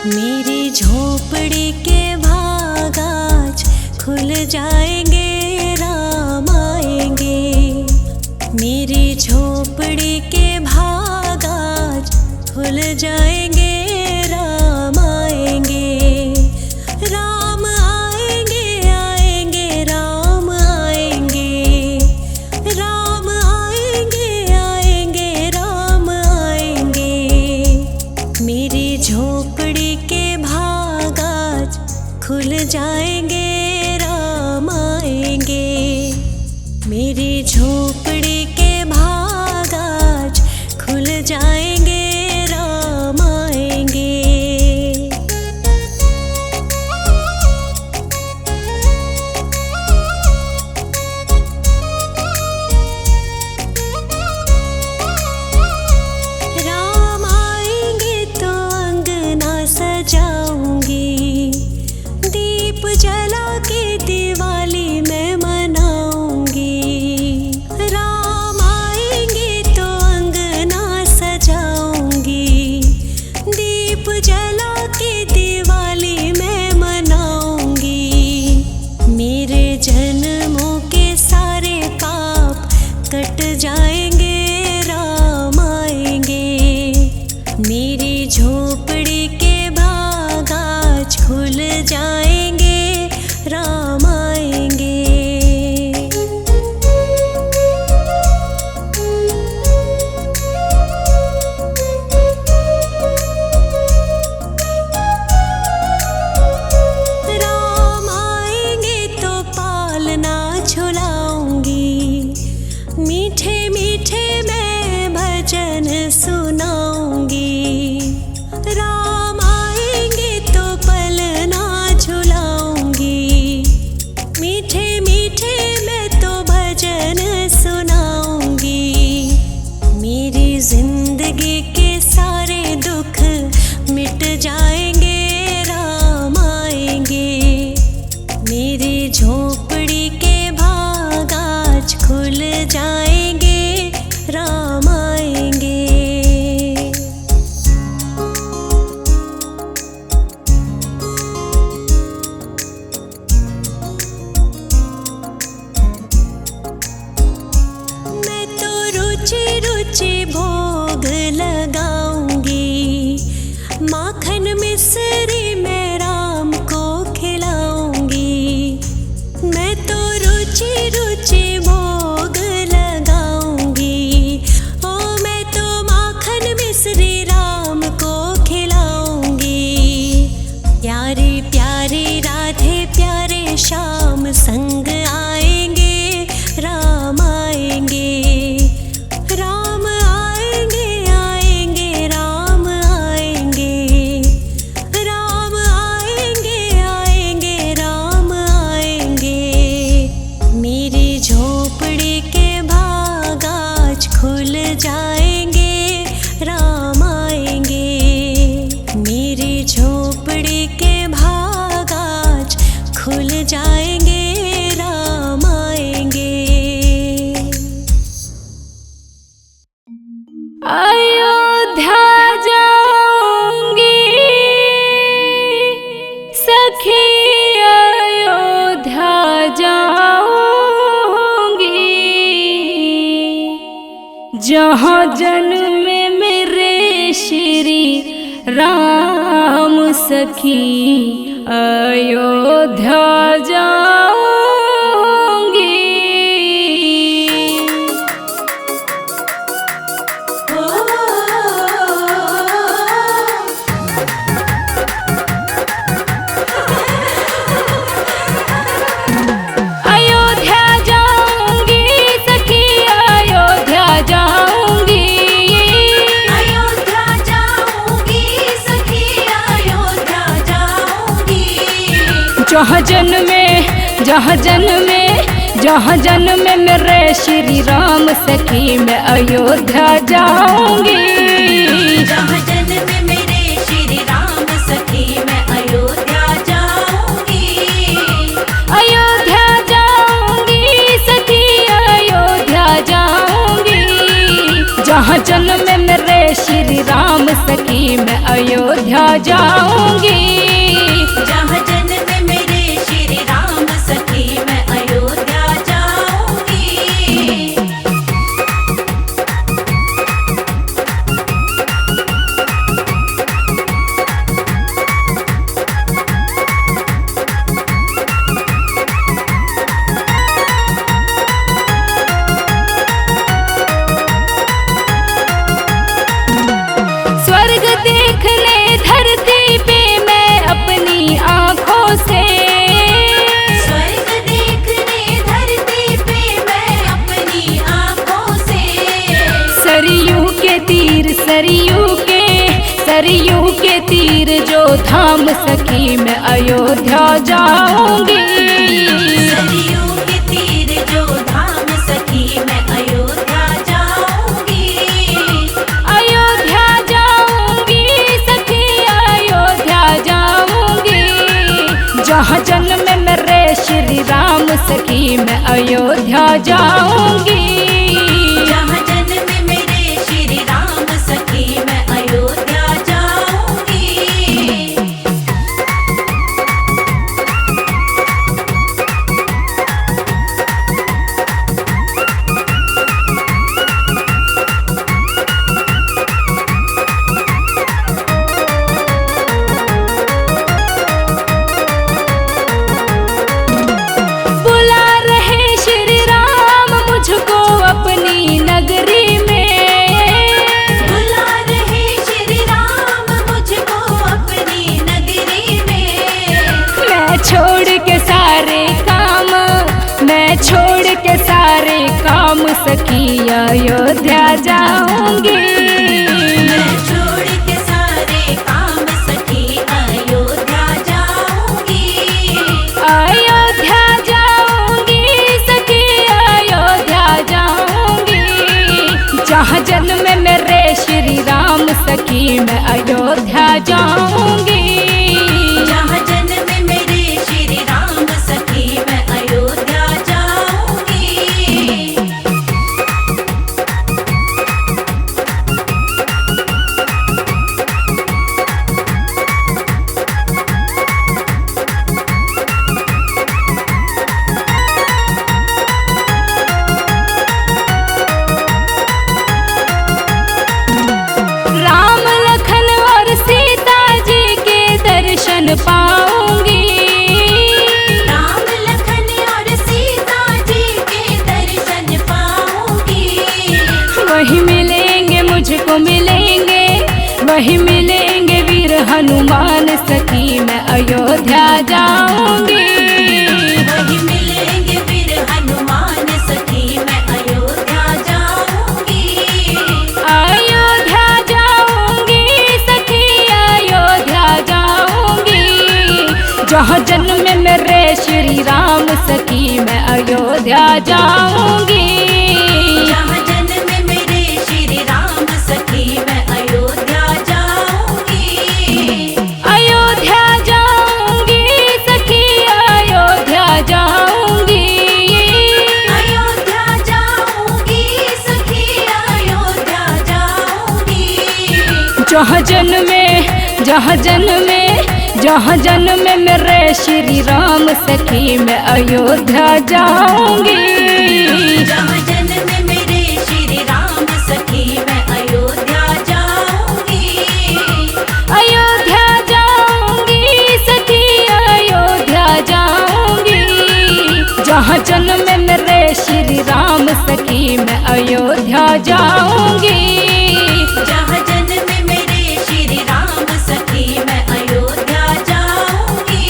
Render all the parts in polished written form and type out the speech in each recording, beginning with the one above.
मेरी झोपड़ी के भाग आज खुल जाएंगे, राम आएंगे। मेरी झोपड़ी के भाग आज खुल जाएंगे, राम आएंगे। राम आएंगे, आएंगे, राम आएंगे। राम आएंगे, आएंगे, राम आएंगे। मेरी झोपड़ी के भाग आज खुल जाएंगे, राम आएंगे। मेरी झोपड़ी के भाग आज खुल जाएंगे, राम आएंगे। राम आएंगे तो अंगना सजाऊंगी, दीप जला के दिवाली मैं मनाऊंगी। राम आएंगे तो अंगना सजाऊंगी, दीप जला के दिवाली मैं मनाऊंगी। मेरे जन्मों के सारे पाप कट जाएंगे, राम आएंगे। मेरी झोपड़ी के भाग आज खुल जाएंगे, राम आएंगे। राम आएंगे तो पालना झुलाऊंगी, मीठे मीठे मैं भजन सुनाऊंगी। राम आएंगे तो पलना झुलाऊंगी, मीठे मीठे मैं तो भजन सुनाऊंगी। मेरी जिंदगी के सारे दुख मिट जाएंगे, राम आएंगे। मेरी झोपड़ी के भाग आज खुल जाएंगे, राम आएंगे। मैं तो रुचि रुचि भोग लगाऊंगी, माखन मिश्री मैं राम को खिलाऊंगी। मैं तो रुचि रुचि भोग लगाऊंगी, ओ मैं तो माखन मिश्री राम को खिलाऊंगी। प्यारी प्यारी राधे प्यारे श्याम संग आएंगे, राम आएंगे। राम आएंगे, आएंगे, राम आएंगे। राम आएंगे, आएंगे, राम आएंगे। मेरी झोपड़ी के भाग आज खुल जाएंगे, राम आएंगे। मेरी झोपड़ी के भाग आज खुल जाएंगे, राम आएंगे। अयोध्या जाऊंगी सखी, अयोध्या जाऊंगी। जहाँ जन्मे मेरे श्री राम सखी, अयोध्या जाऊंगी। अयोध्या जाऊंगी सखी, अयोध्या जाऊंगी। अयोध्या जाऊंगी सखी, अयोध्या जाऊंगी। जहाँ जन्मे मेरे श्री राम सखी, मैं अयोध्या जाऊंगी। जहाँ जन्मे मेरे श्री राम सखी, मैं अयोध्या जाऊंगी। अयोध्या जाऊंगी सखी, अयोध्या जाऊंगी। जहाँ जन्मे मेरे श्री राम सखी मैं अयोध्या जाऊंगी। जहाँ जन्म मेरे श्री राम सखी मैं अयोध्या जाऊंगी। स्वर्ग देखने धरती पे मैं अपनी आँखों से, स्वर्ग देखने धरती पे मैं अपनी आँखों से। सरयू के तीर सरयू के तीर जो धाम सखी मैं अयोध्या जाऊंगी। सरयू के तीर जो धाम सखी मैं अयोध्या जाऊंगी। अयोध्या जाऊंगी सखी अयोध्या जाऊंगी। जहाँ जन्म मेरे श्री राम सखी मैं अयोध्या जाऊंगी। जहाँ जन्म मेरे श्री राम सखी मैं अयोध्या जाऊंगी। बुला रहे श्री राम मुझको अपनी नगरी में। बुला रहे श्री राम मुझको अपनी नगरी में। मैं छोड़ के सारे काम सखी अयोध्या जाऊंगी। मैं छोड़ के सारे काम सखी अयोध्या जाऊंगी। अयोध्या जाऊंगी सखी अयोध्या जाऊंगी। जहाँ जन्म मेरे श्री राम सखी मैं अयोध्या जाऊंगी। जहाँ जन्म मेरे श्री राम सखी मैं अयोध्या जाऊंगी। राम लखन और सीता जी के दर्शन पाऊंगी। राम लखन और सीता जी के दर्शन पाऊंगी। वही मिलेंगे मुझको मिलेंगे, वही मिलेंगे वीर हनुमान सखी मैं अयोध्या जाऊंगी। वही मिलेंगे वीर हनुमान सखी मैं अयोध्या जाऊंगी। अयोध्या जाऊंगी सखी अयोध्या जाऊंगी। जहाँ जन्म मेरे श्री राम सखी मैं अयोध्या जाऊंगी। जहाँ जन्म मेरे श्री राम सखी मैं अयोध्या जाऊंगी। अयोध्या जाऊंगी सखी अयोध्या जाऊंगी। अयोध्या जाऊंगी सखी अयोध्या जाऊंगी। जहाँ जन्म मेरे श्री राम सखी मैं अयोध्या जाऊंगी। जहाँ जन्म मेरे श्री राम सखी मैं अयोध्या जाऊंगी। अयोध्या जाऊंगी सखी अयोध्या जाऊंगी। जहाँ जन्म मेरे श्री राम सखी मैं अयोध्या जाऊंगी। जहाँ जन्म मेरे श्री राम सखी मैं अयोध्या जाऊंगी।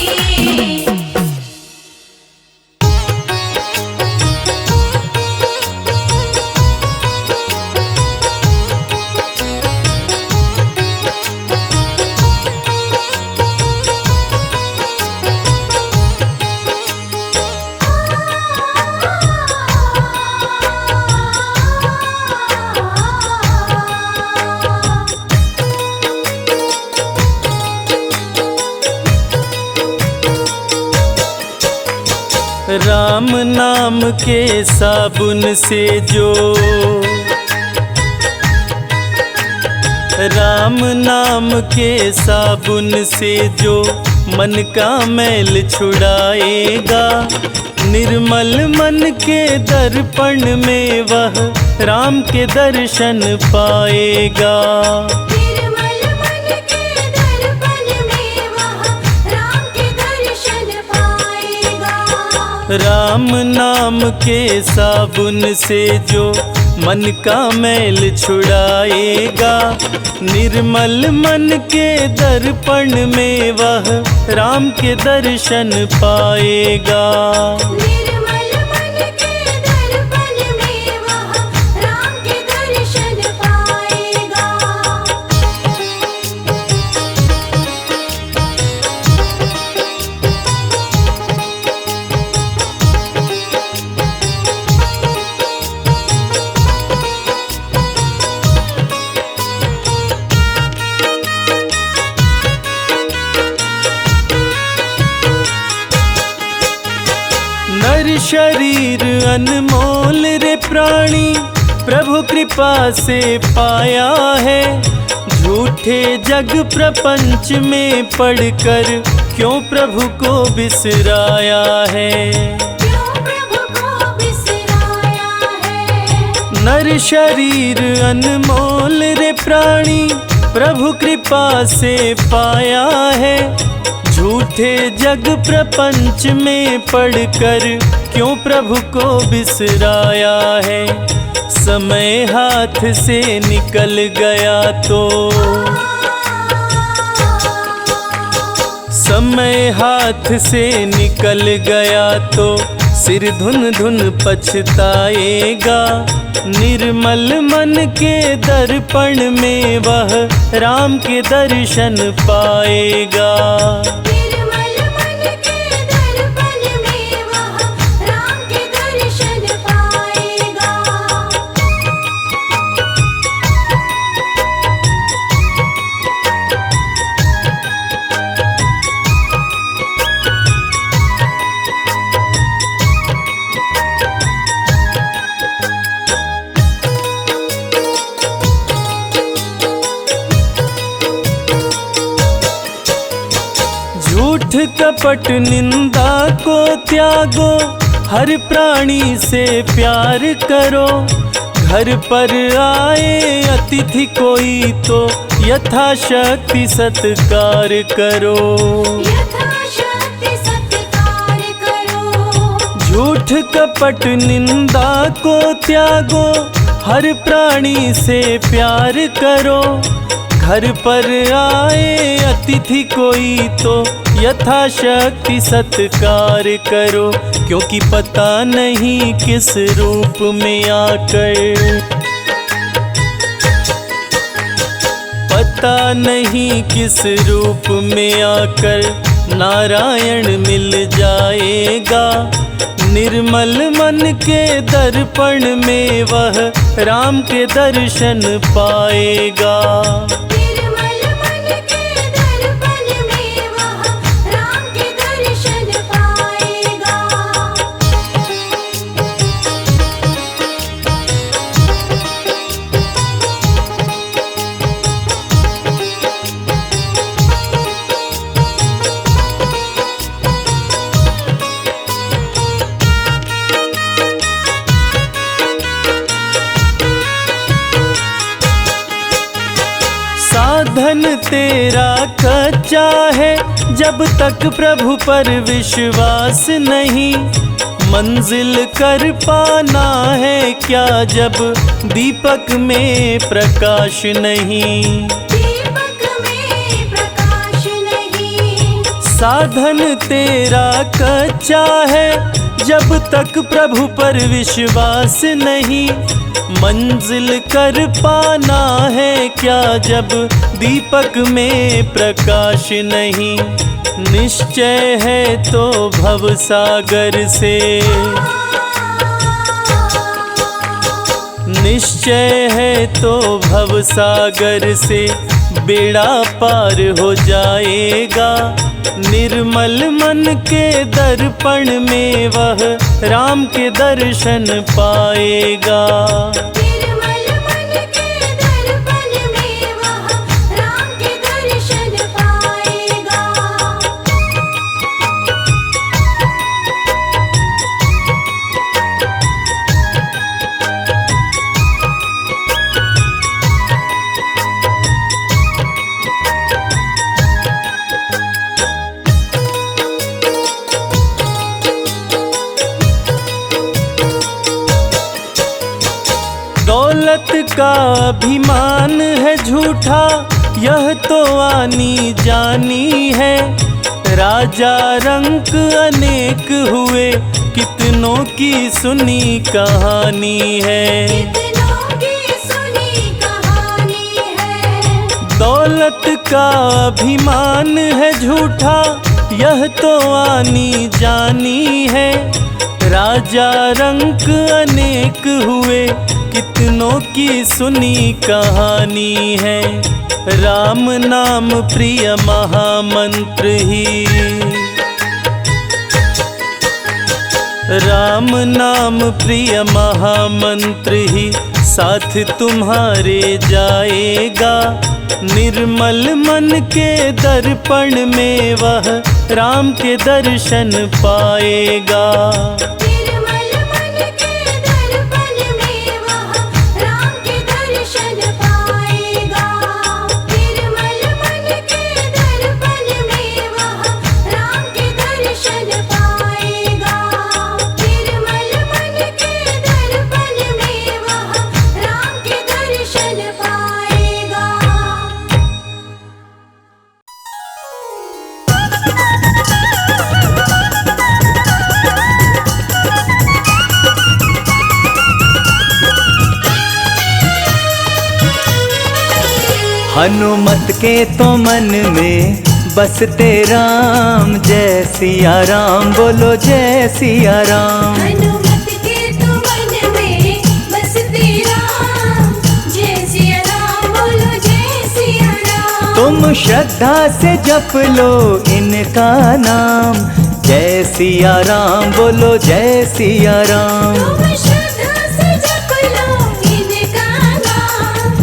राम नाम के साबुन से जो राम नाम के साबुन से जो मन का मैल छुड़ाएगा, निर्मल मन के दर्पण में वह राम के दर्शन पाएगा। निर्मल मन के दर्पण में वह राम के दर्शन पाएगा। राम नाम के साबुन से जो मन का मैल छुड़ाएगा, निर्मल मन के दर्पण में वह राम के दर्शन पाएगा। निर्मल मन के दर्पण में वह राम के दर्शन पाएगा। नर शरीर अनमोल रे प्राणी, प्रभु कृपा से पाया है। झूठे जग प्रपंच में पड़कर क्यों प्रभु को बिसराया है। क्यों प्रभु को बिसराया है। नर शरीर अनमोल रे प्राणी, प्रभु कृपा से पाया है। झूठे जग प्रपंच में पड़कर क्यों प्रभु को बिसराया है। समय हाथ से निकल गया तो, समय हाथ से निकल गया तो सिर धुन धुन पछताएगा। निर्मल मन के दर्पण में वह राम के दर्शन पाएगा। निर्मल मन के दर्पण में वह राम के दर्शन पाएगा। झूठ कपट निंदा को त्यागो, हर प्राणी से प्यार करो। घर पर आए अतिथि कोई तो यथाशक्ति सत्कार करो। यथाशक्ति सत्कार करो। झूठ कपट निंदा को त्यागो, हर प्राणी से प्यार करो। घर पर आए अतिथि कोई तो यथाशक्ति सत्कार करो। क्योंकि पता नहीं किस रूप में आकर, पता नहीं किस रूप में आकर नारायण मिल जाएगा। निर्मल मन के दर्पण में वह राम के दर्शन पाएगा। निर्मल मन के दर्पण में वह राम के दर्शन पाएगा। साधन तेरा कच्चा है, जब तक प्रभु पर विश्वास नहीं। मंजिल कर पाना है क्या जब दीपक में प्रकाश नहीं। दीपक में प्रकाश नहीं। साधन तेरा कच्चा है, जब तक प्रभु पर विश्वास नहीं। मंजिल कर पाना है क्या जब दीपक में प्रकाश नहीं। निश्चय है तो भव सागर से, निश्चय है तो भव सागर से बेड़ा पार हो जाएगा। निर्मल मन के दर्पण में वह राम के दर्शन पाएगा। निर्मल मन के दर्पण में वह का अभिमान है झूठा, यह तो आनी जानी है। राजा रंक अनेक हुए, कितनों की सुनी कहानी है। कितनों की सुनी कहानी है। दौलत का अभिमान है झूठा, यह तो आनी जानी है। राजा रंक अनेक हुए, कितनों की सुनी कहानी है। राम नाम प्रिय महामंत्र ही, राम नाम प्रिय महामंत्र ही साथ तुम्हारे जाएगा। निर्मल मन के दर्पण में वह राम के दर्शन पाएगा। निर्मल मन के दर्पण में वह राम के दर्शन पाएगा। निर्मल मन के दर्पण में वह राम के दर्शन पाएगा। निर्मल मन के दर्पण में वह राम के दर्शन पाएगा। हनुमत के तो मन में बसते राम, जय सिया राम बोलो जय सिया राम। हनुमत के तो मन में बसते राम, जय सिया राम बोलो जय सिया राम। तुम श्रद्धा से जप लो इनका नाम, जय सिया राम बोलो जय सिया राम। तुम श्रद्धा से जप लो इनका नाम,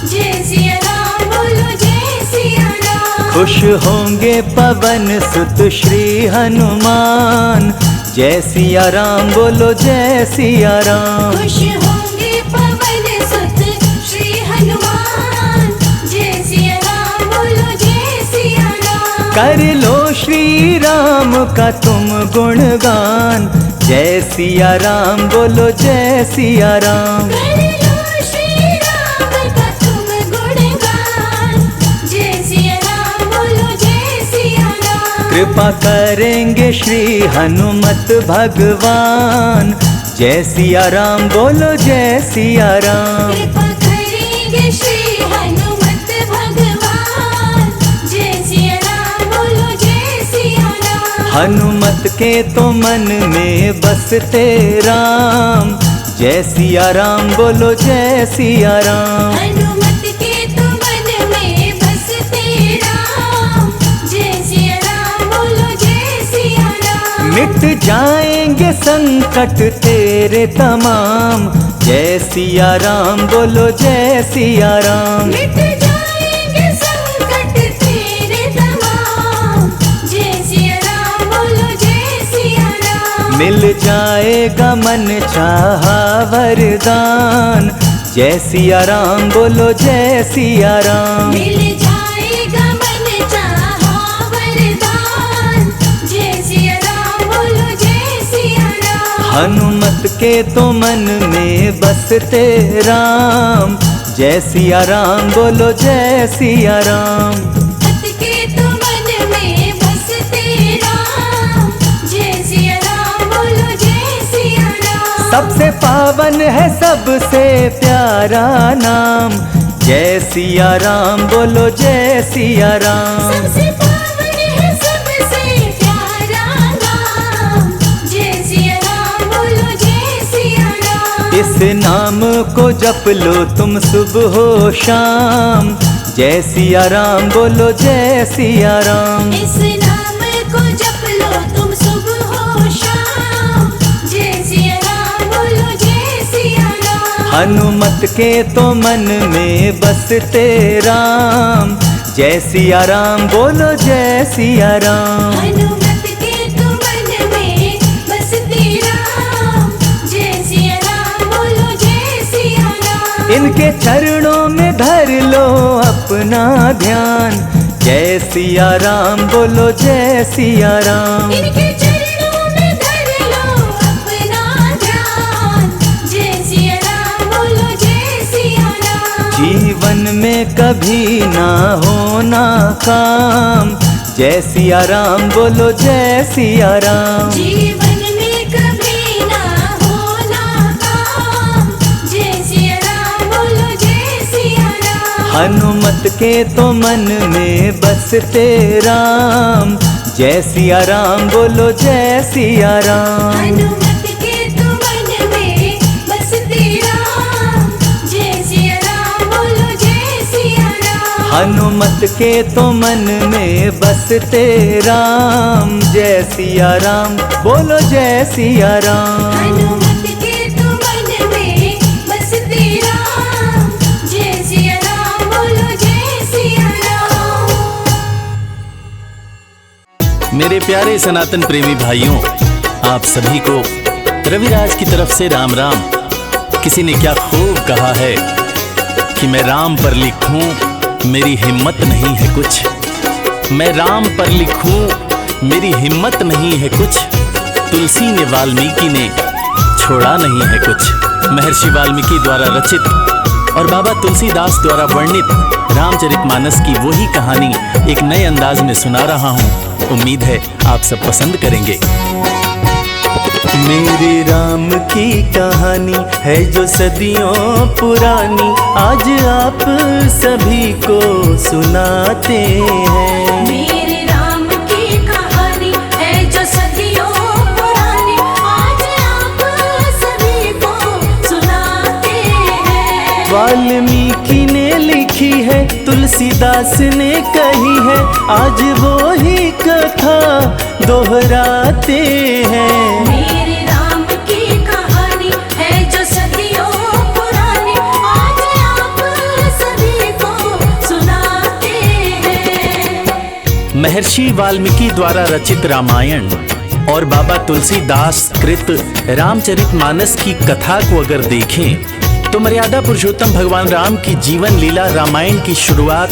जय सिया राम बोलो जय सिया राम। खुश होंगे पवन सुत श्री हनुमान, जय सिया राम बोलो जय सिया राम। खुश होंगे पवन सुत श्री हनुमान, जय सिया राम बोलो जय सिया राम। कर लो श्री राम का तुम गुणगान, जय सिया राम बोलो जय सिया राम। कर लो श्री राम का तुम गुणगान, जय सिया राम बोलो जय सिया राम। कृपा करेंगे श्री हनुमत भगवान, जय सिया राम बोलो जय सिया राम। कृपा करेंगे श्री हनुमत भगवान, जय सिया राम बोलो जय सिया राम। हनुमत के तो मन में बसते राम, जय सिया राम बोलो जय सिया राम। हनुमत के तो मन में बसते राम, जय सिया राम बोलो जय सिया राम। मिट जाएंगे संकट तेरे तमाम, जय सिया राम बोलो जय सिया राम। मिट जाएंगे संकट तेरे तमाम, जय सिया राम बोलो जय सिया राम। मिल जाएगा मन चाहा वरदान, जय सिया राम बोलो जय सिया राम। मिल जाएगा मन चाहा वरदान, जय सिया राम बोलो जय सिया राम। हनुमत के तो मन में बसते राम, जय सिया राम बोलो जय सिया राम। हनुमत के तो मन में बसते राम, जय सिया राम बोलो जय सिया राम। सबसे पावन है सबसे प्यारा नाम, जय सिया राम बोलो जय सिया राम। सबसे पावन है सबसे प्यारा नाम, जय सिया राम बोलो जय सिया राम। इस नाम को जप लो तुम सुबह हो शाम, जय सिया राम बोलो जय सिया राम। इस नाम को जप लो तुम सुबह हो शाम, जय सिया राम बोलो जय सिया राम। हनुमत के तो मन में बसते राम, जय सिया राम बोलो जय सिया राम। हनुमत के तो मन में बसते राम, जय सिया राम बोलो जय सिया राम। इनके चरणों में धर लो अपना ध्यान, जय सिया राम बोलो जय सिया राम। इनके चरणों में धर लो अपना ध्यान, जय सिया राम बोलो जय सिया कभी ना होना काम। जय सिया राम बोलो जय सिया राम। जीवन में कभी ना होना काम। जय सिया राम बोलो जय सिया राम। हनुमत के तो मन में बसते राम। जय सिया राम बोलो जय सिया राम। हनुमत के तो मन में बसते राम। जय सिया राम बोलो जय सिया राम। हनुमत के तो मन में बसते राम। जय सिया राम बोलो जय सिया राम। हनुमत के तो मन में बसते राम। जय सिया राम बोलो जय सिया राम। मेरे प्यारे सनातन प्रेमी भाइयों, आप सभी को रविराज की तरफ से राम राम। किसी ने क्या खूब कहा है कि मैं राम पर लिखूं मेरी हिम्मत नहीं है कुछ। मैं राम पर लिखूं मेरी हिम्मत नहीं है कुछ। तुलसी ने वाल्मीकि ने छोड़ा नहीं है कुछ। महर्षि वाल्मीकि द्वारा रचित और बाबा तुलसीदास द्वारा वर्णित रामचरितमानस की वही कहानी एक नए अंदाज में सुना रहा हूँ। उम्मीद है आप सब पसंद करेंगे। मेरे राम की कहानी है जो सदियों पुरानी, आज आप सभी को सुनाते हैं। मेरे राम की कहानी है जो सदियों पुरानी, आज आप सभी को सुनाते हैं। वाल्मीकि ने लिखी है, तुलसीदास ने कही है, आज वो ही कथा दोहराते हैं। मेरे राम की कहानी है जो सदियों पुरानी, आज आप सभी को सुनाते हैं। महर्षि वाल्मीकि द्वारा रचित रामायण और बाबा तुलसीदास कृत रामचरितमानस की कथा को अगर देखें तो मर्यादा पुरुषोत्तम भगवान राम की जीवन लीला रामायण की शुरुआत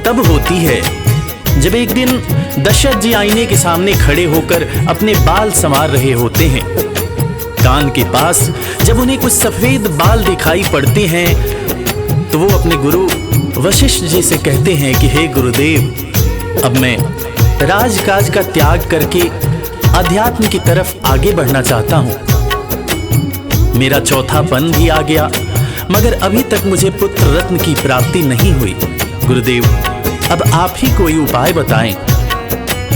तब होती है जब एक दिन दशरथ जी आईने के सामने खड़े होकर अपने बाल संवार रहे होते हैं। कान के पास जब उन्हें कुछ सफेद बाल दिखाई पड़ते हैं तो वो अपने गुरु वशिष्ठ जी से कहते हैं कि हे गुरुदेव, अब मैं राजकाज का त्याग करके अध्यात्म की तरफ आगे बढ़ना चाहता हूँ। मेरा चौथापन भी आ गया, मगर अभी तक मुझे पुत्र रत्न की प्राप्ति नहीं हुई। गुरुदेव, अब आप ही कोई उपाय बताएं।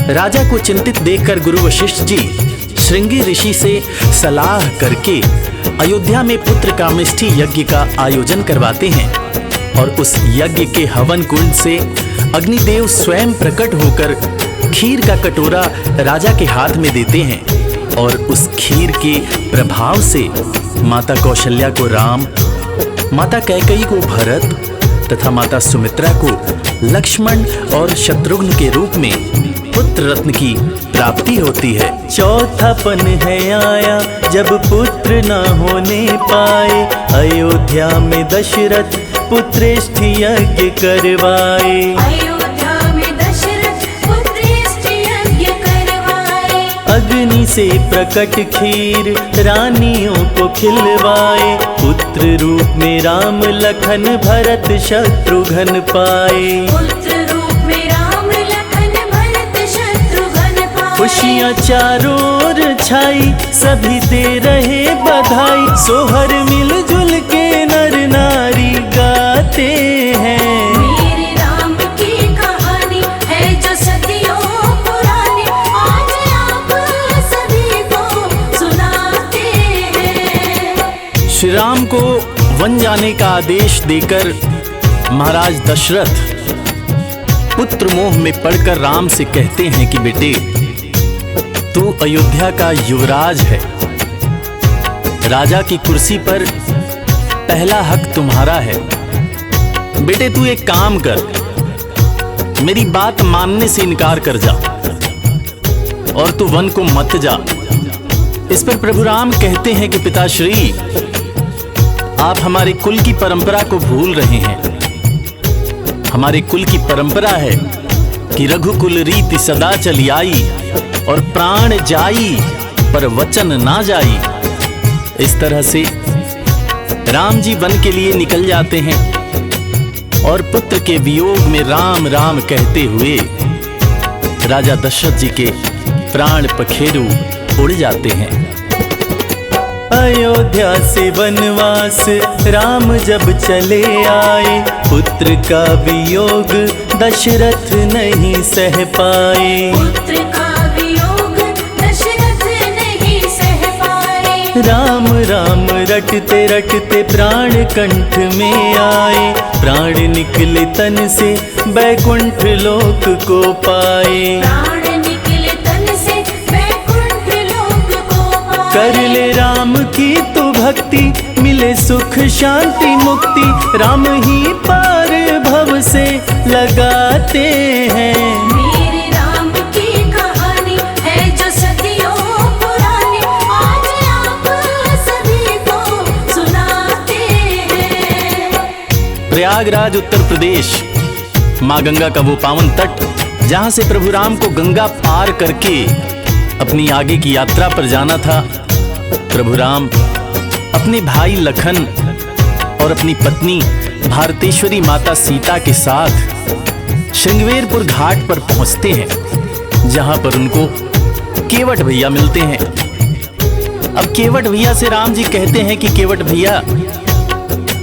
राजा को चिंतित देखकर गुरु वशिष्ठ जी श्रृंगी ऋषि से सलाह करके अयोध्या में पुत्र कामेष्ठी यज्ञ का आयोजन करवाते हैं और उस यज्ञ के हवन कुंड से अग्निदेव स्वयं प्रकट होकर खीर का कटोरा राजा के हाथ में देते हैं और उस खीर के प्रभाव से माता कौशल्या को राम, माता कैकेयी को भरत तथा माता सुमित्रा को लक्ष्मण और शत्रुघ्न के रूप में पुत्र रत्न की प्राप्ति होती है। चौथापन है आया जब पुत्र न होने पाए, अयोध्या में दशरथ पुत्रेष्ठ यज्ञ करवाए। अयोध्या में दशरथ पुत्रेष्ठ यज्ञ करवाए। अग्नि से प्रकट खीर रानियों को खिलवाए, पुत्र रूप में राम लखन भरत शत्रुघ्न पाए। पुत्र रूप में राम लखन भरत शत्रुघ्न पाए। खुशियाँ चारों ओर छाई, सभी दे रहे बधाई, सोहर मिलजुल के नर नारी गाते हैं। मेरे राम की कहानी है जो सदियों पुरानी, आज आप सभी को सुनाते हैं। श्री राम को वन जाने का आदेश देकर महाराज दशरथ पुत्र मोह में पड़कर राम से कहते हैं कि बेटे, तू अयोध्या का युवराज है, राजा की कुर्सी पर पहला हक तुम्हारा है। बेटे, तू एक काम कर, मेरी बात मानने से इनकार कर जा और तू वन को मत जा। इस पर प्रभु राम कहते हैं कि पिताश्री, आप हमारे कुल की परंपरा को भूल रहे हैं। हमारे कुल की परंपरा है कि रघुकुल रीति सदा चली आई और प्राण जाई पर वचन ना जाई। इस तरह से राम जी वन के लिए निकल जाते हैं। और पुत्र के वियोग में राम राम कहते हुए राजा दशरथ जी के प्राण पखेरु उड़ जाते हैं। अयोध्या से वनवास राम जब चले आए, पुत्र का वियोग दशरथ नहीं सह पाए। पुत्र का वियोग दशरथ नहीं सह पाए। राम राम रटते रटते प्राण कंठ में आए, प्राण निकले तन से बैकुंठ लोक को पाए। प्राण निकले तन से बैकुंठ लोक को पाए। कर ले राम की तू भक्ति, मिले सुख शांति मुक्ति, राम ही पार भव से लगाते हैं। मेरे राम की कहानी है जो सदियों पुरानी, आज आप सभी को सुनाते हैं। प्रयागराज उत्तर प्रदेश, माँ गंगा का वो पावन तट जहाँ से प्रभु राम को गंगा पार करके अपनी आगे की यात्रा पर जाना था। प्रभु राम अपने भाई लखन और अपनी पत्नी भारतेश्वरी माता सीता के साथ श्रृंगवेरपुर घाट पर पहुंचते हैं, जहां पर उनको केवट भैया मिलते हैं। अब केवट भैया से राम जी कहते हैं कि केवट भैया,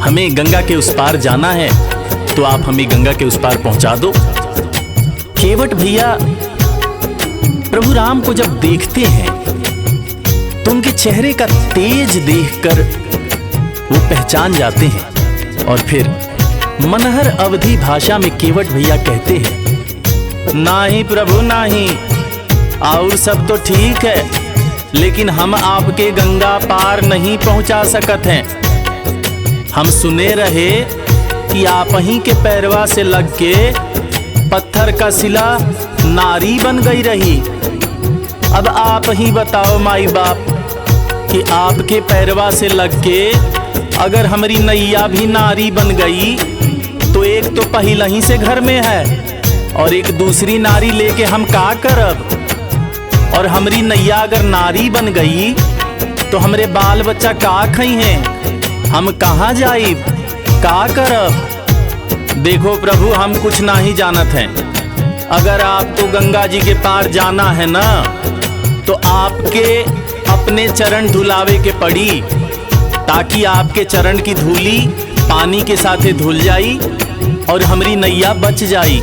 हमें गंगा के उस पार जाना है, तो आप हमें गंगा के उस पार पहुंचा दो। केवट भैया प्रभु राम को जब देखते हैं तो उनके चेहरे का तेज देखकर वो पहचान जाते हैं और फिर मनहर अवधी भाषा में केवट भैया कहते हैं, नाही प्रभु नाही, और सब तो ठीक है, लेकिन हम आपके गंगा पार नहीं पहुंचा सकत हैं। हम सुने रहे कि आप ही के पैरवा से लग के पत्थर का सिला नारी बन गई रही। अब आप ही बताओ माई बाप कि आपके पैरवा से लग के अगर हमारी नैया भी नारी बन गई तो एक तो पहले ही से घर में है और एक दूसरी नारी लेके हम का करब, और हमारी नैया अगर नारी बन गई तो हमरे बाल बच्चा का खई हैं, हम कहाँ जाइब, का करब। देखो प्रभु, हम कुछ ना ही जानत हैं। अगर आपको गंगा जी के पार जाना है ना, तो आपके अपने चरण धुलावे के पड़ी, ताकि आपके चरण की धूली पानी के साथे धुल जाई और हमारी नैया बच जाई।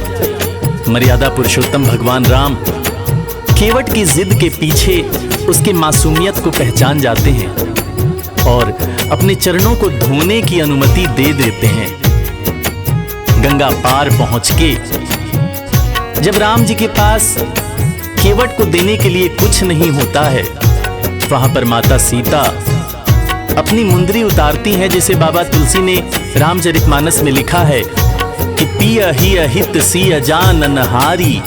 मर्यादा पुरुषोत्तम भगवान राम केवट की जिद के पीछे उसके मासूमियत को पहचान जाते हैं और अपने चरणों को धोने की अनुमति दे देते हैं। गंगा पार पहुंच के जब राम जी के पास केवट को देने के लिए कुछ नहीं होता है, वहां पर माता सीता अपनी मुंदरी उतारती हैं, जिसे बाबा तुलसी ने रामचरितमानस में लिखा है कि पिय ही हित सिय जानन हारी,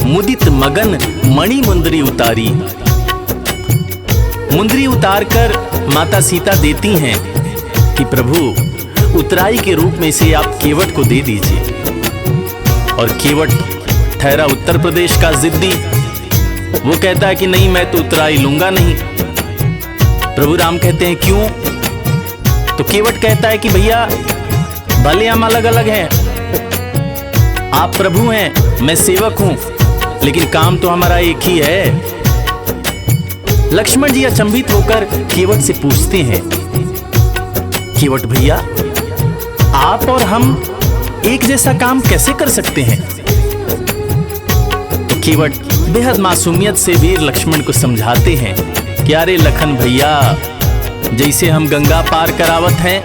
मुदित मगन मणि मुंदरी उतारी। मुंदरी उतारकर माता सीता देती हैं कि प्रभु उतराई के रूप में इसे आप केवट को दे दीजिए। और केवट ठहरा उत्तर प्रदेश का जिद्दी, वो कहता है कि नहीं, मैं तो उतराई लूंगा नहीं। प्रभु राम कहते हैं क्यों? तो केवट कहता है कि भैया भले हम अलग अलग हैं, आप प्रभु हैं, मैं सेवक हूं, लेकिन काम तो हमारा एक ही है। लक्ष्मण जी अचंभित होकर केवट से पूछते हैं, केवट भैया आप और हम एक जैसा काम कैसे कर सकते हैं? तो केवट बेहद मासूमियत से वीर लक्ष्मण को समझाते हैं कि अरे लखन भैया, जैसे हम गंगा पार करावत हैं,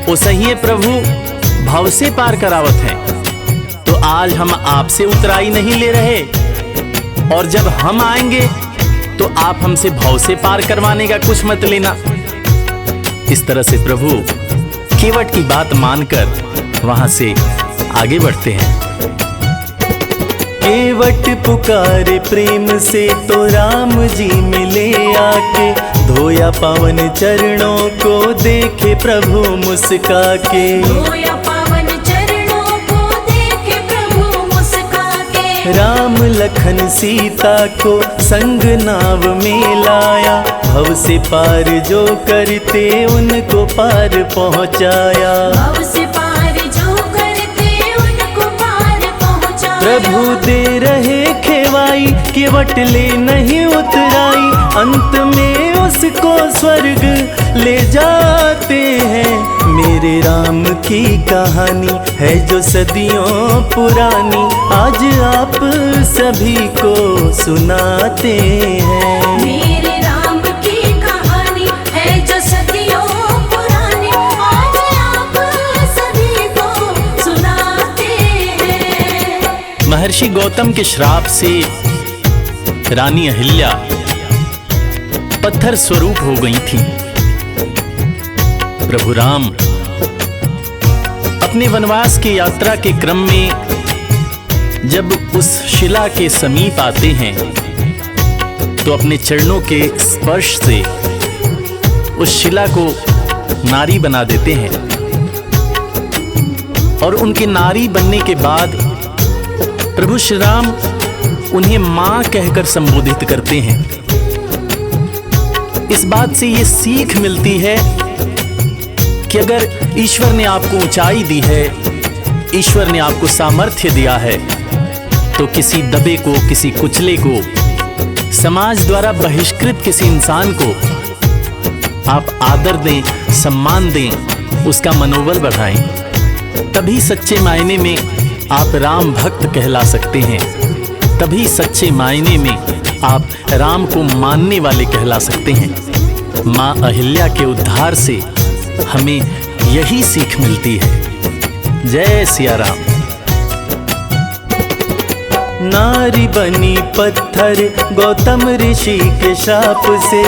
वो सही है प्रभु भव से पार करावत हैं। तो आज हम आपसे उतराई नहीं ले रहे, और जब हम आएंगे तो आप हमसे भव से पार करवाने का कुछ मत लेना। इस तरह से प्रभु केवट की बात मानकर वहां से आगे बढ़ते हैं। केवट पुकारे प्रेम से तो राम जी मिले आके, धोया पावन चरणों को देखे प्रभु मुस्का के। धोया पावन चरणों को देखे प्रभु मुस्का के। राम लखन सीता को संग नाव में लाया, भव से पार जो करते उनको पार पहुंचाया। भव से पार जो प्रभु दे रहे खेवाई केवट ले नहीं उतराई, अंत में उसको स्वर्ग ले जाते हैं। मेरे राम की कहानी है जो सदियों पुरानी, आज आप सभी को सुनाते हैं। मेरे राम की कहानी है जो सदियों पुरानी, आज आप सभी को सुनाते हैं। महर्षि गौतम के श्राप से रानी अहिल्या पत्थर स्वरूप हो गई थी। प्रभु राम अपने वनवास की यात्रा के क्रम में जब उस शिला के समीप आते हैं तो अपने चरणों के स्पर्श से उस शिला को नारी बना देते हैं, और उनके नारी बनने के बाद प्रभु श्री राम उन्हें मां कहकर संबोधित करते हैं। इस बात से ये सीख मिलती है कि अगर ईश्वर ने आपको ऊंचाई दी है, ईश्वर ने आपको सामर्थ्य दिया है, तो किसी दबे को, किसी कुचले को, समाज द्वारा बहिष्कृत किसी इंसान को आप आदर दें, सम्मान दें, उसका मनोबल बढ़ाएं, तभी सच्चे मायने में आप राम भक्त कहला सकते हैं, तभी सच्चे मायने में आप राम को मानने वाले कहला सकते हैं। मां अहिल्या के उद्धार से हमें यही सीख मिलती है। जय सिया राम। नारी बनी पत्थर गौतम ऋषि के शाप से,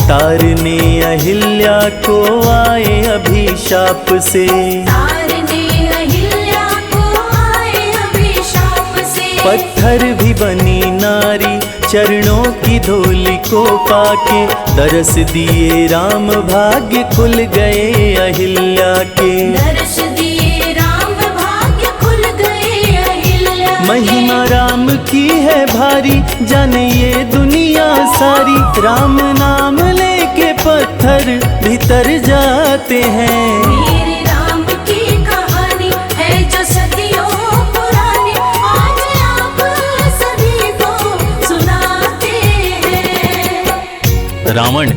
तारने अहिल्या को आए अभिशाप से। तारने अहिल्या को आए अभिशाप से। पत्थर भी बनी नारी चरणों की धूलि को पाके, दरस दिए राम भाग्य खुल गए अहिल्या के। दर्श दिए राम भाग्य खुल गए अहिल्या के। महिमा राम की है भारी, जाने ये दुनिया सारी, राम नाम लेके पत्थर भीतर जाते हैं। मेरे राम की कहानी है जो सदियों पुरानी, आज आप सभी को सुनाते हैं। रावण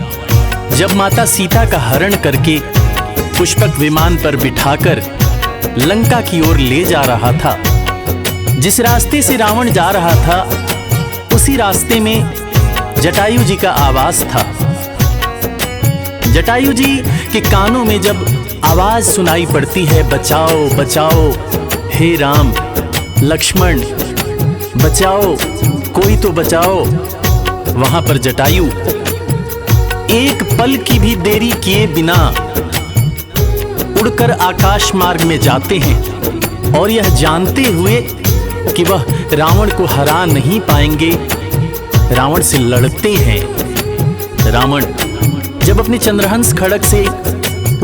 जब माता सीता का हरण करके पुष्पक विमान पर बिठाकर लंका की ओर ले जा रहा था, जिस रास्ते से रावण जा रहा था उसी रास्ते में जटायु जी का आवाज था। जटायु जी के कानों में जब आवाज सुनाई पड़ती है, बचाओ बचाओ हे राम लक्ष्मण, बचाओ कोई तो बचाओ, वहां पर जटायु एक पल की भी देरी किए बिना उड़कर आकाश मार्ग में जाते हैं, और यह जानते हुए कि वह रावण को हरा नहीं पाएंगे, रावण से लड़ते हैं। रावण जब अपने चंद्रहंस खड़ग से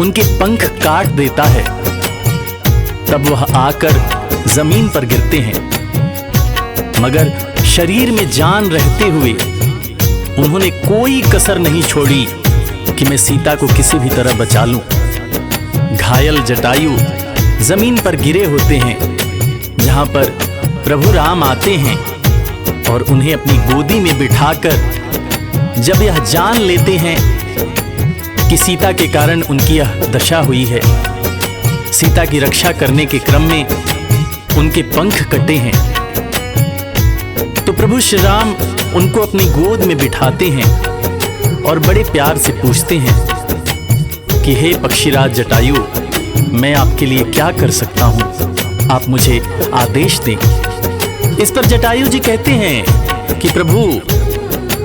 उनके पंख काट देता है, तब वह आकर जमीन पर गिरते हैं, मगर शरीर में जान रहते हुए उन्होंने कोई कसर नहीं छोड़ी कि मैं सीता को किसी भी तरह बचा लूं। घायल जटायु जमीन पर गिरे होते हैं, जहां पर प्रभु राम आते हैं और उन्हें अपनी गोदी में बिठाकर जब यह जान लेते हैं कि सीता के कारण उनकी यह दशा हुई है, सीता की रक्षा करने के क्रम में उनके पंख कटे हैं, तो प्रभु श्री राम उनको अपनी गोद में बिठाते हैं और बड़े प्यार से पूछते हैं कि हे पक्षीराज जटायु, मैं आपके लिए क्या कर सकता हूं, आप मुझे आदेश दें। इस पर जटायु जी कहते हैं कि प्रभु,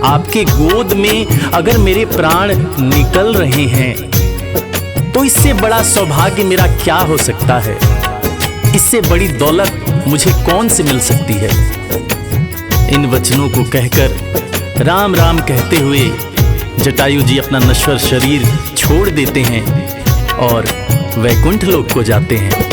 आपके गोद में अगर मेरे प्राण निकल रहे हैं तो इससे बड़ा सौभाग्य मेरा क्या हो सकता है, इससे बड़ी दौलत मुझे कौन से मिल सकती है। इन वचनों को कहकर राम राम कहते हुए जटायु जी अपना नश्वर शरीर छोड़ देते हैं और वैकुंठ लोक को जाते हैं।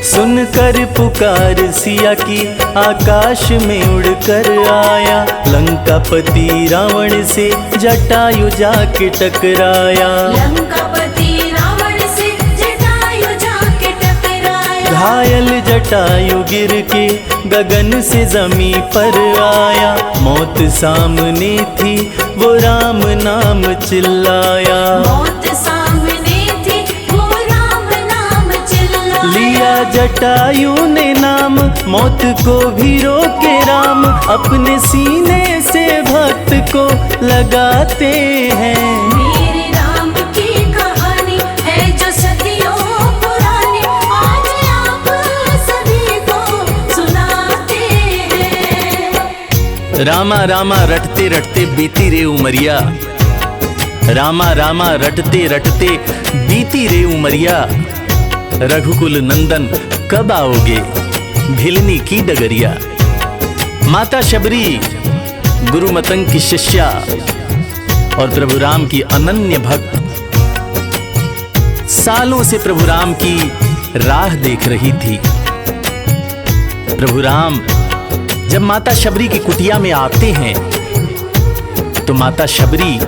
सुनकर पुकार सिया की आकाश में उड़कर आया, लंकापति रावण से जटायु जाके टकराया। लंकापति रावण से जटायु जाके टकराया। घायल जटायु गिर के गगन से जमी पर आया, मौत सामने थी वो राम नाम चिल्लाया। मौत सामने थी वो राम नाम चिल्लाया। लिया जटायु ने नाम, मौत को भी रोके राम, अपने सीने से भक्त को लगाते हैं। मेरे राम की कहानी है जो सदियों पुरानी, आज आप सभी को सुनाते हैं। रामा रामा रटते रटते बीती रे उमरिया, रामा रामा रटते रटते बीती रे उमरिया, रघुकुल नंदन कब आओगे भिलनी की डगरिया। माता शबरी गुरु मतंग की शिष्या और प्रभु राम की अनन्य भक्त, सालों से प्रभु राम की राह देख रही थी। प्रभु राम जब माता शबरी की कुटिया में आते हैं तो माता शबरी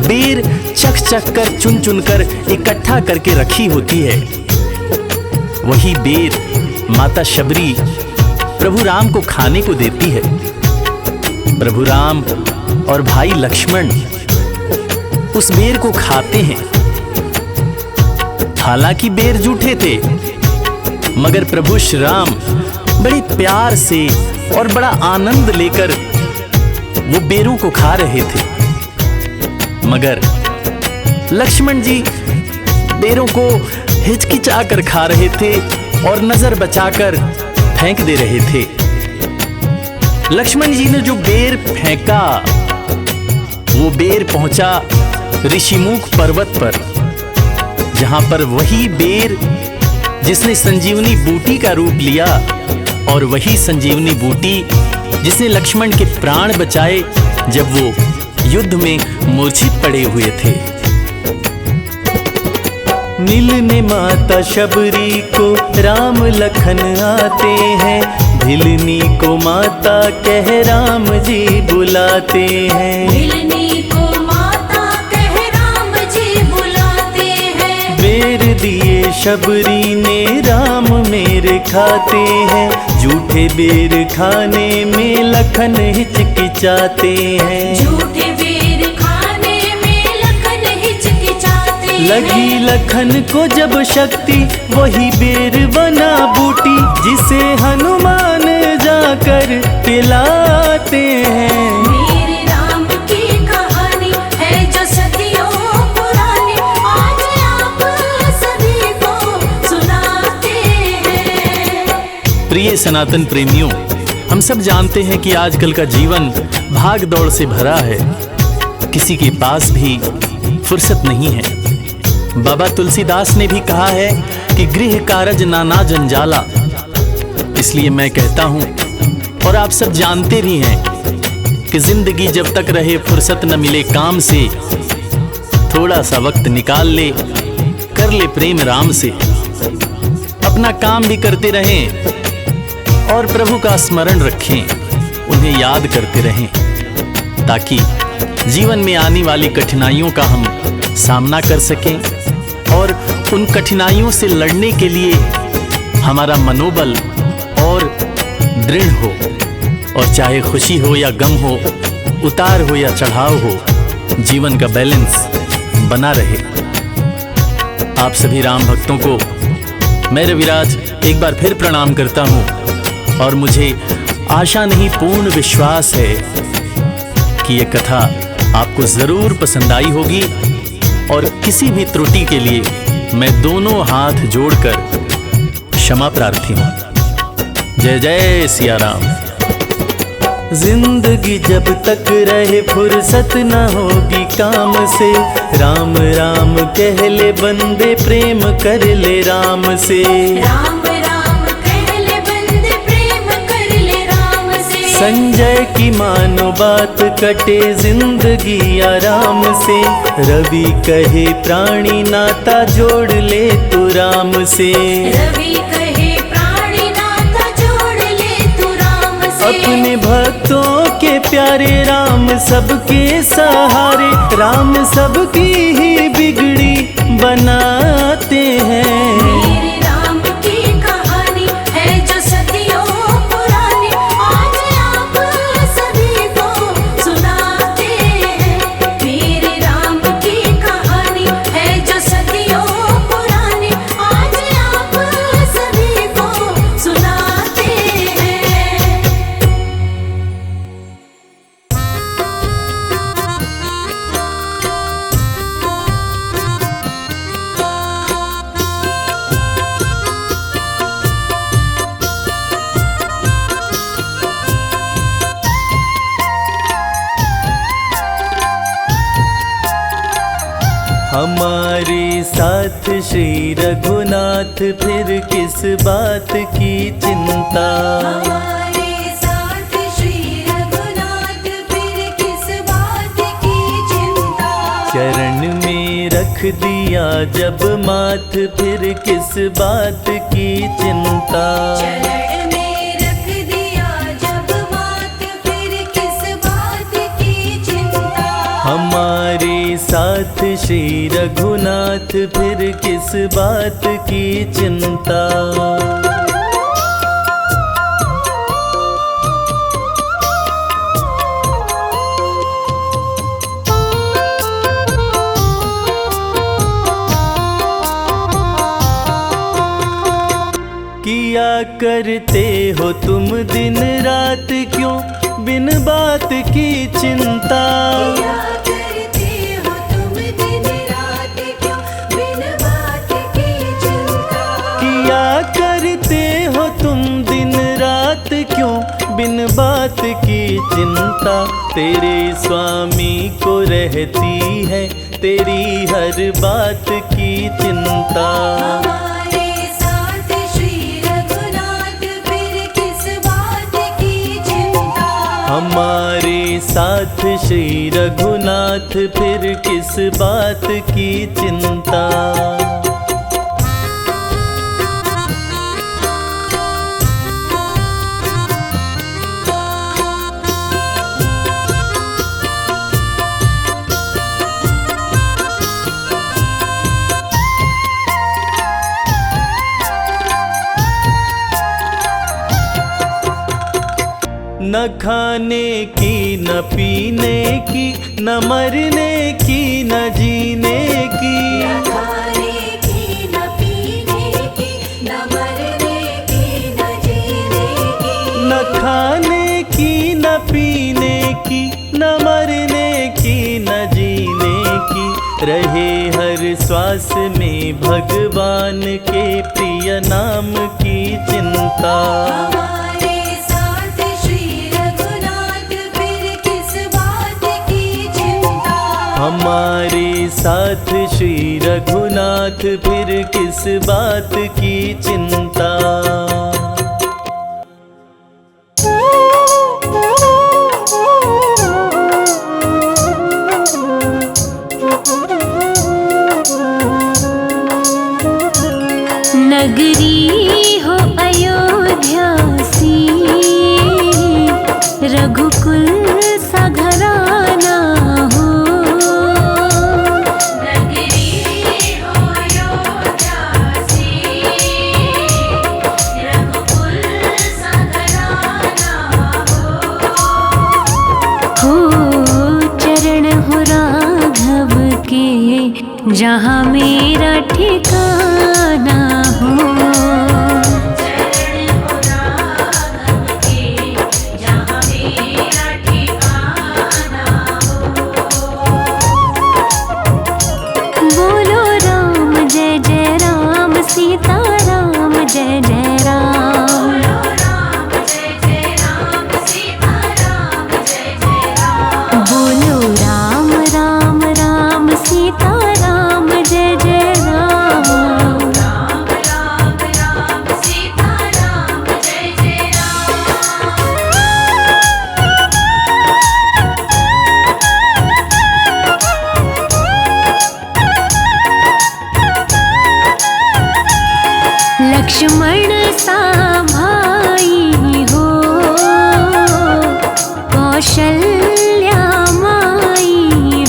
बेर चख चख कर चुन चुन कर इकट्ठा करके रखी होती है। वही बेर माता शबरी प्रभु राम को खाने को देती है। प्रभु राम और भाई लक्ष्मण उस बेर को खाते हैं। हालांकि बेर जूठे थे, मगर प्रभु श्री राम बड़े प्यार से और बड़ा आनंद लेकर वो बेरों को खा रहे थे। मगर लक्ष्मण जी बेरों को हिचकिचा कर खा रहे थे और नजर बचाकर फेंक दे रहे थे। लक्ष्मण जी ने जो बेर फेंका वो बेर पहुंचा ऋषिमुख पर्वत पर, जहां पर वही बेर जिसने संजीवनी बूटी का रूप लिया और वही संजीवनी बूटी जिसने लक्ष्मण के प्राण बचाए जब वो युद्ध में मूर्छित पड़े हुए थे। मिलने माता शबरी को राम लखन आते हैं, भिलनी को माता कह राम जी बुलाते हैं। भिलनी को माता कह राम जी बुलाते हैं। बेर दिए शबरी ने राम मेरे खाते हैं, झूठे बेर खाने में लखन हिचकिचाते हैं। झूठे बेर खाने में लखन हिचकिचाते हैं। लगी लखन को जब शक्ति वही बेर बना बूटी, जिसे हनुमान जाकर खिलाते हैं। मेरे राम की कहानी है जो सदियों पुरानी, आज आप सभी को सुनाते हैं। प्रिय सनातन प्रेमियों, हम सब जानते हैं कि आजकल का जीवन भाग दौड़ से भरा है, किसी के पास भी फुर्सत नहीं है। बाबा तुलसीदास ने भी कहा है कि गृह कारज नाना जंजाला। इसलिए मैं कहता हूं और आप सब जानते भी हैं कि जिंदगी जब तक रहे फुर्सत न मिले काम से, थोड़ा सा वक्त निकाल ले, कर ले प्रेम राम से। अपना काम भी करते रहें और प्रभु का स्मरण रखें, उन्हें याद करते रहें, ताकि जीवन में आने वाली कठिनाइयों का हम सामना कर सकें और उन कठिनाइयों से लड़ने के लिए हमारा मनोबल और दृढ़ हो। और चाहे खुशी हो या गम हो, उतार हो या चढ़ाव हो, जीवन का बैलेंस बना रहे। आप सभी राम भक्तों को मैं रविराज एक बार फिर प्रणाम करता हूं और मुझे आशा नहीं पूर्ण विश्वास है कि ये कथा आपको जरूर पसंद आई होगी। और किसी भी त्रुटि के लिए मैं दोनों हाथ जोड़कर क्षमा प्रार्थी हूं। जय जय सिया राम। जिंदगी जब तक रहे फुर्सत न होगी काम से, राम राम कह ले बंदे प्रेम कर ले राम से। राम राम कह ले बंदे प्रेम कर ले राम से। संजय की मानो बात कटे जिंदगी आराम से, रवि कहे प्राणी नाता जोड़ ले तू राम से। रवि कहे प्राणी नाता जोड़ ले तू राम से। अपने भक्तों के प्यारे राम सबके सहारे, राम सबकी ही बिगड़ी बनाते हैं। मेरे राम की कहानी हमारे साथ श्री रघुनाथ फिर किस बात की चिंता। हमारे साथ श्री रघुनाथ फिर किस बात की चिंता। चरण में रख दिया जब माथ फिर किस बात की चिंता। चरण में रख दिया जब मात फिर किस बात की चिंता। हमारे साथ श्री रघुनाथ फिर किस बात की चिंता। किया करते हो तुम दिन रात क्यों बिन बात की चिंता। क्या करते हो तुम दिन रात क्यों बिन बात की चिंता। किया करते हो तुम दिन रात क्यों बिन बात की चिंता। तेरे स्वामी को रहती है तेरी हर बात की चिंता। हमारे साथ श्री रघुनाथ फिर किस बात की चिंता। हमारे साथ श्री रघुनाथ फिर किस बात की चिंता। न खाने की न पीने की न मरने की न जीने की। न खाने की न पीने की न मरने की न जीने की। न खाने की न पीने की न मरने की न जीने की। रहे हर श्वास में भगवान के प्रिय नाम की चिंता। हमारे साथ श्री रघुनाथ फिर किस बात की चिंता। हमारे साथ श्री रघुनाथ फिर किस बात की चिंता। नगरी हो अयोध्या सी रघुकुल सा घराना हो। नगरी हो अयोध्या सी रघुकुल सा घराना हो चरण हो राघव के जहाँ मेरा ठिकाना हो। चरण हो राघव के जहाँ मेरा ठिकाना हो। बोलो राम जय जय राम सीता राम जय जय राम। बोलो राम जय जय राम सीता राम जय जय राम। बोलो राम राम राम सीता राम जय जय राम। राम राम राम सीता राम जय जय राम। लक्ष्मण सा भाई हो कौशल्या माई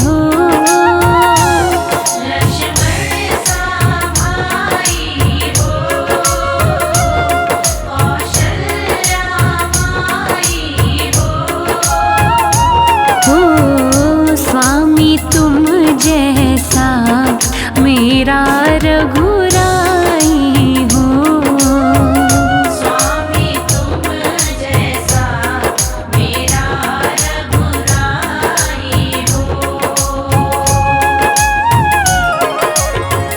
हो। लक्ष्मण सा भाई हो कौशल्या माई हो स्वामी तुम जैसा मेरा रघुराई हो। स्वामी तुम जैसा मेरा रघुराई हो।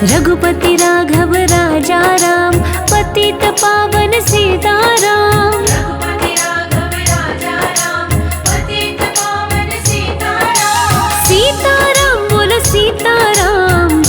रघुपति राघव राजा राम पतित पावन सीताराम। रघुपति राघव राजा राम पतित पावन सीताराम। सीताराम बोलो सीताराम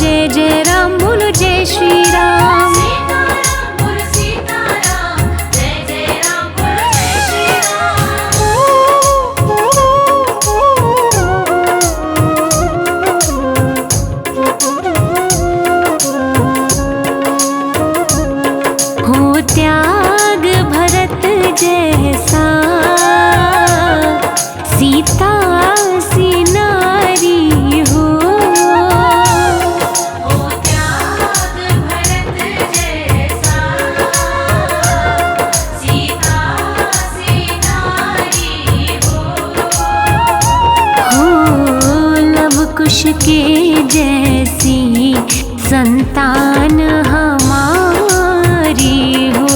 के जैसी संतान हमारी हो।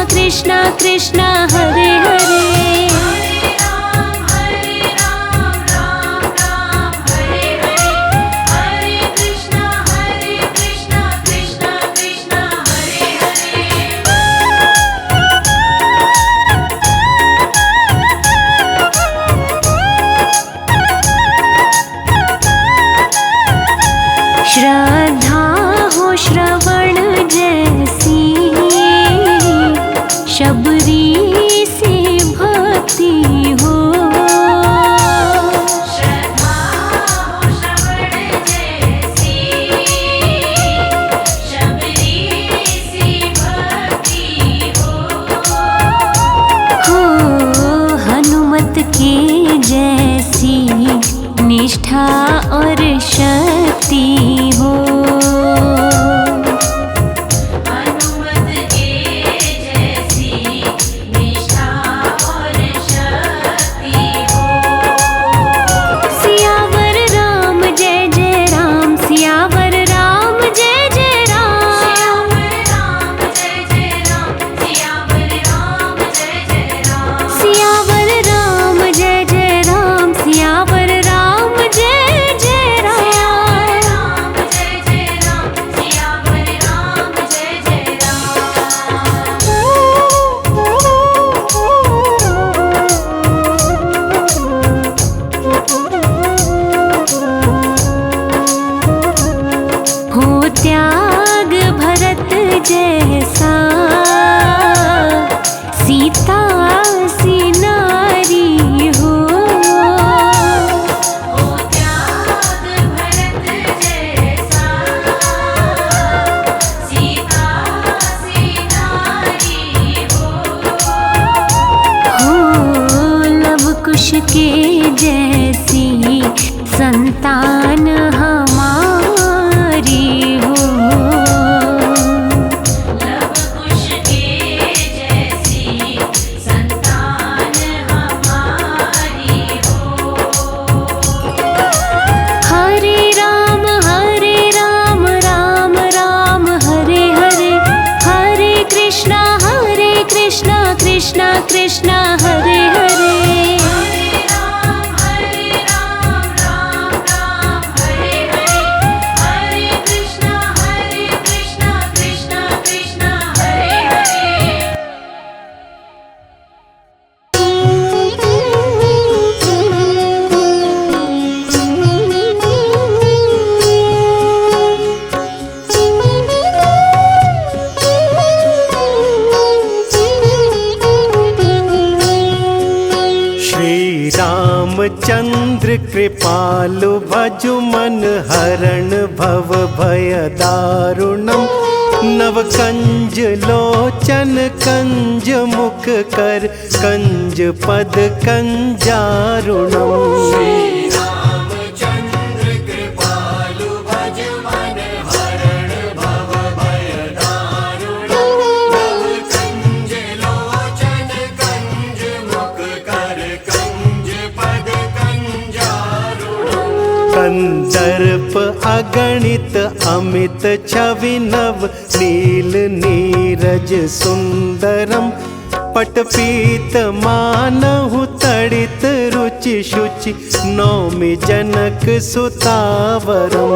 कृष्णा कृष्णा हरे हरे, हरे राम राम राम हरे हरे, हरे कृष्णा कृष्णा कृष्णा हरे हरे। श्रद्धा हो श्रवण जैसी, शबरी से भक्ति हो। श्रद्धा हो श्रवण जैसी, शबरी से भक्ति हो। हनुमत के जैसी निष्ठा और शक्ति हो। त्याग भरत जैसा सीता सी नारी हो। त्याग भरत जैसा सीता सी नारी हो। लव कुश के जैसी संतान हमारी हो। लव कुश के जैसी संतान हमारी हो। हरे राम राम राम हरे हरे, हरे कृष्णा कृष्णा कृष्णा हरे हरे। रामचंद्र कृपालु भजु मन हरण भव भय दारुणम। नव कंज लोचन कंज मुख कर कंज पद कंजारुणम। कंदर्प अगणित अमित छवि नव नील नीरज सुंदरम। पटपीत मानहु तड़ित रुचि शुचि नौमि जनक सुतावरम।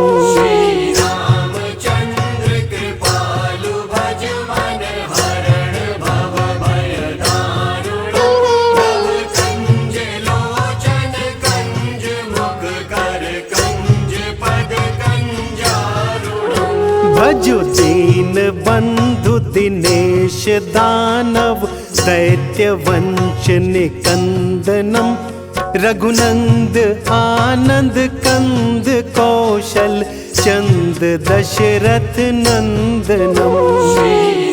भजु दीन बंधु दिनेश दानव दैत्य वंश निकंदनम। रघुनंद आनंद कंद कौशल चंद दशरथ नंदनम।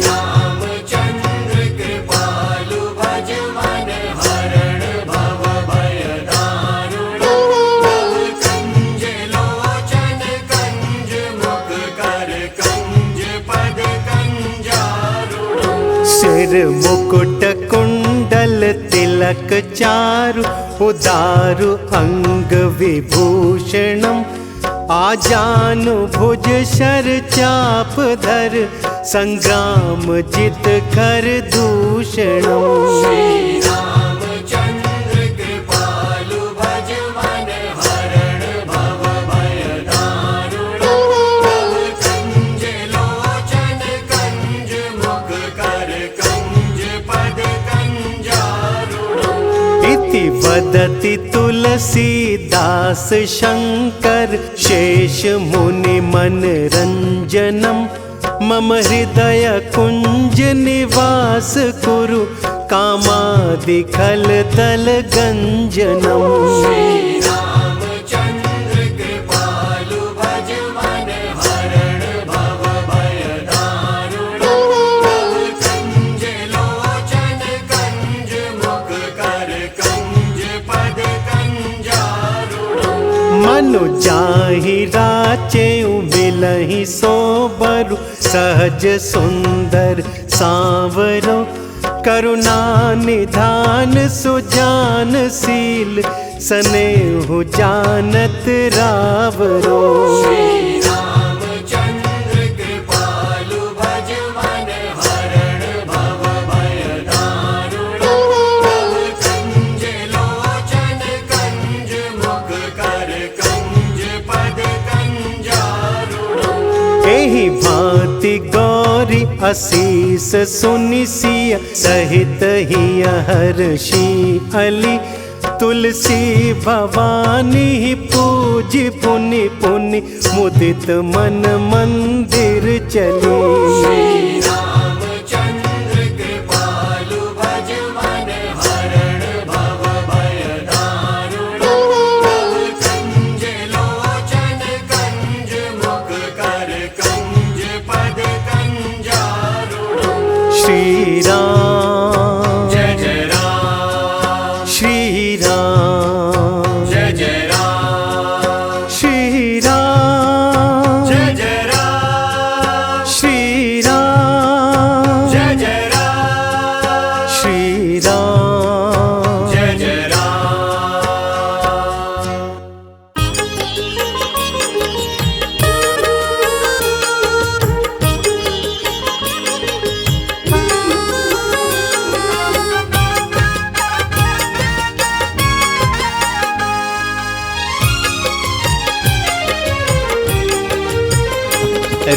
रामचंद्र कृपालु भज मन हरण भव चारु उदारु अंग विभूषणम आजानु भुज शर चाप धर संग्राम जित कर दूषणम। वदति तुलसीदास शंकर शेष मुनि मन रंजनम मम हृदय कुंज निवास कुरु कामादि खल तल गंजनम। मनु जाहि राचेउ मिलहि सोबरु सहज सुंदर सांवरो करुणा निधान सुजान शील स्नेहु जानत रावरो। एहि भांति गौरी असीस सुनि सिय सहित हिय हर्षि अली तुलसी भवानी पूज पुनि पुनि मुदित मन मंदिर चली। श्री राम जय जय राम, श्री राम जय जय राम, श्री राम जय जय राम, श्री राम जय जय राम, श्री राम जय जय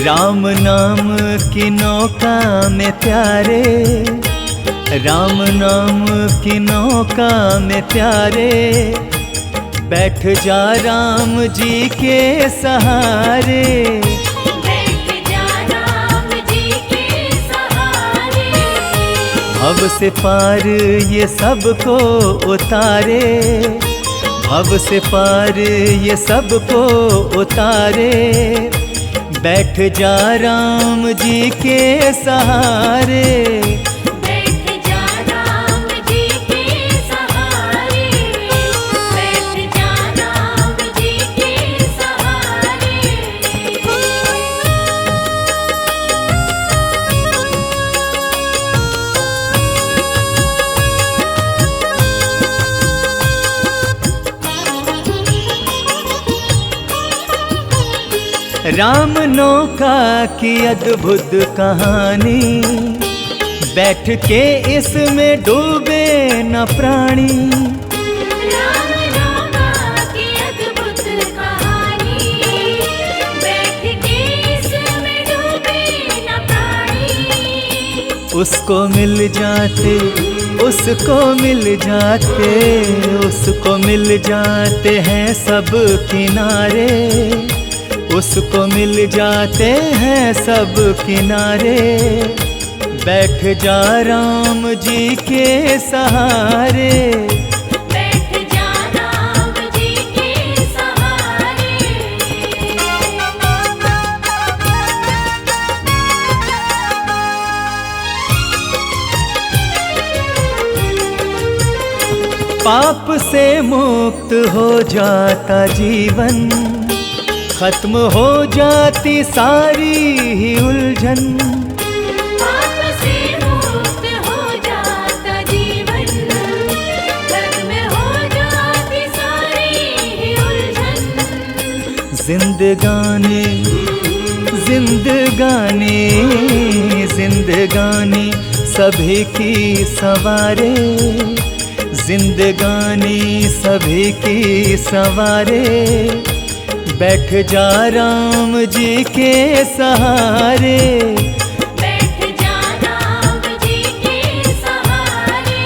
राम नाम की नौका में प्यारे, राम नाम की नौका में प्यारे, बैठ जा राम जी के सहारे, बैठ जा राम जी के सहारे। भव से पार ये सबको उतारे, भव से पार ये सबको उतारे, बैठ जा राम जी के सहारे, बैठ जा राम जी के सहारे, बैठ जा राम जी के सहारे। राम नौका की अद्भुत कहानी, बैठ के इसमें डूबे न प्राणी। राम नौका की अद्भुत कहानी, बैठ के इसमें डूबे न प्राणी। उसको मिल जाते, उसको मिल जाते, उसको मिल जाते हैं सब किनारे, उसको मिल जाते हैं सब किनारे, बैठ जा राम जी के सहारे, बैठ जा राम जी के सहारे। पाप से मुक्त हो जाता जीवन, खत्म हो जाती सारी ही उलझन। पाप से मुक्त हो जाता जीवन, खत्म जिंदगानी जिंदगानी जिंदगानी सभी की सवारे, जिंदगानी सभी की सवारे, बैठ जा राम जी के सहारे। बैठ जा राम जी के सहारे।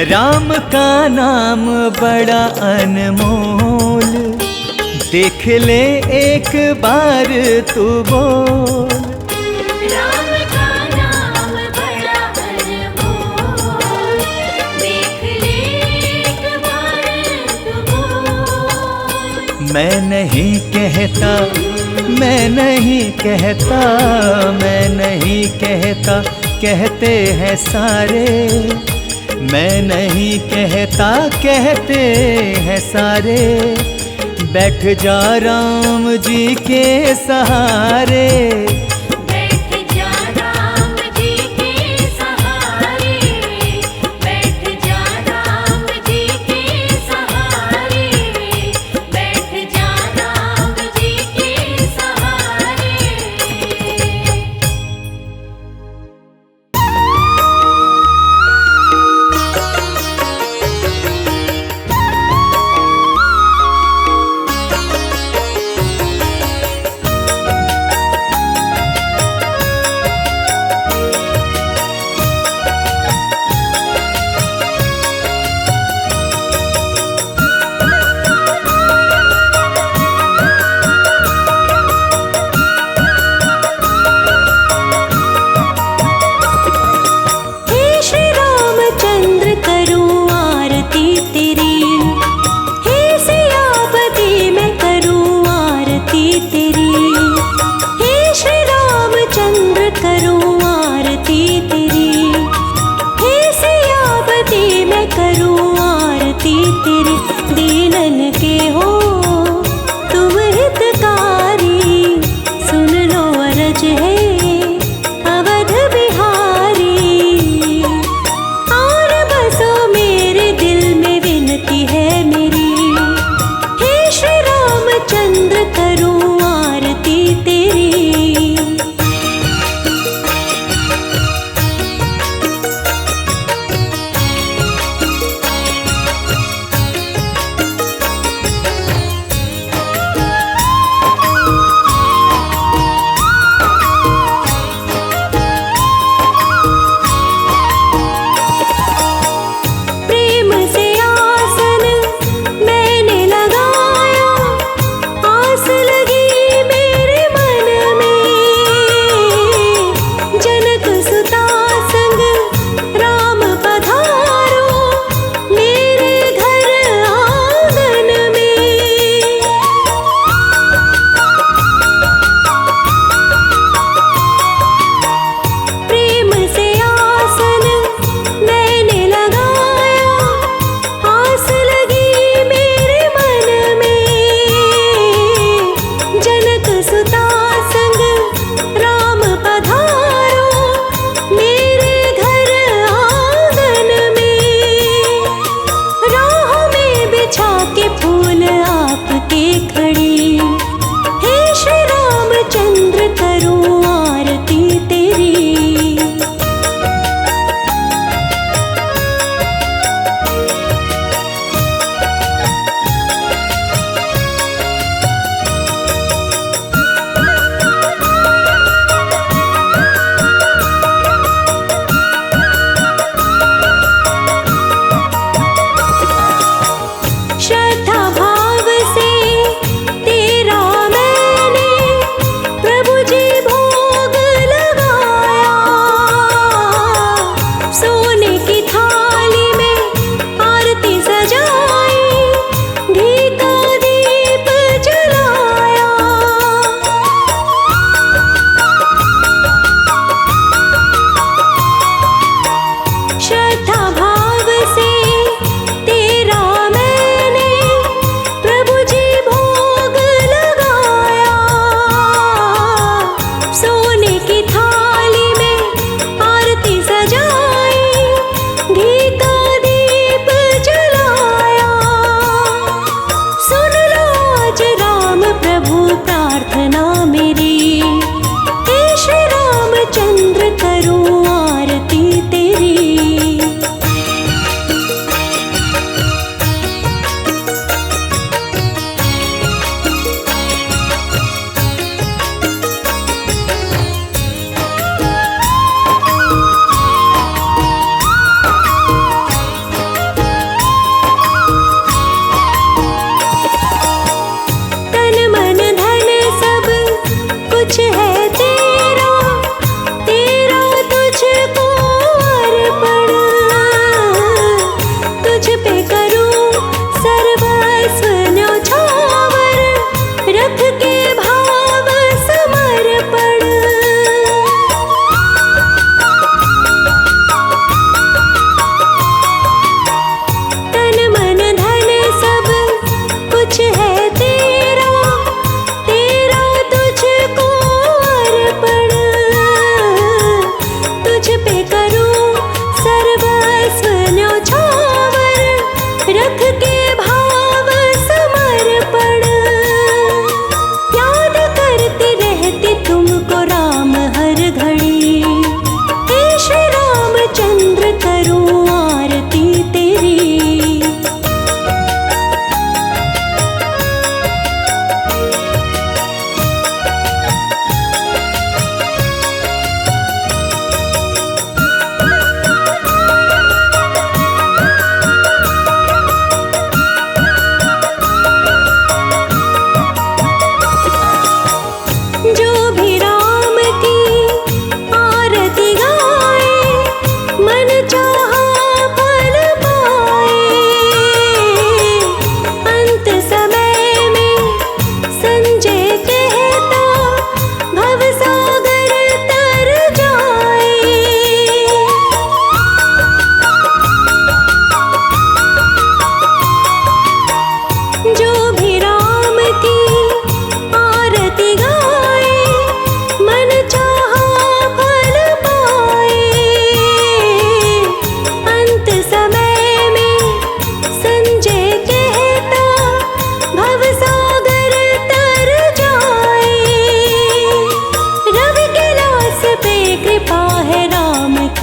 राम का नाम बड़ा अनमोल, देख ले एक बार तू बोल। राम का नाम बड़ा अनमोल, देख ले एक बार तू बोल। मैं नहीं कहता, मैं नहीं कहता, मैं नहीं कहता, कहते हैं सारे। मैं नहीं कहता, कहते हैं सारे। बैठ जा राम जी के सहारे। बैठ जा राम जी के सहारे। बैठ जा राम जी के सहारे। बैठ जा राम जी के सहारे।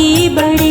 सखी बड़े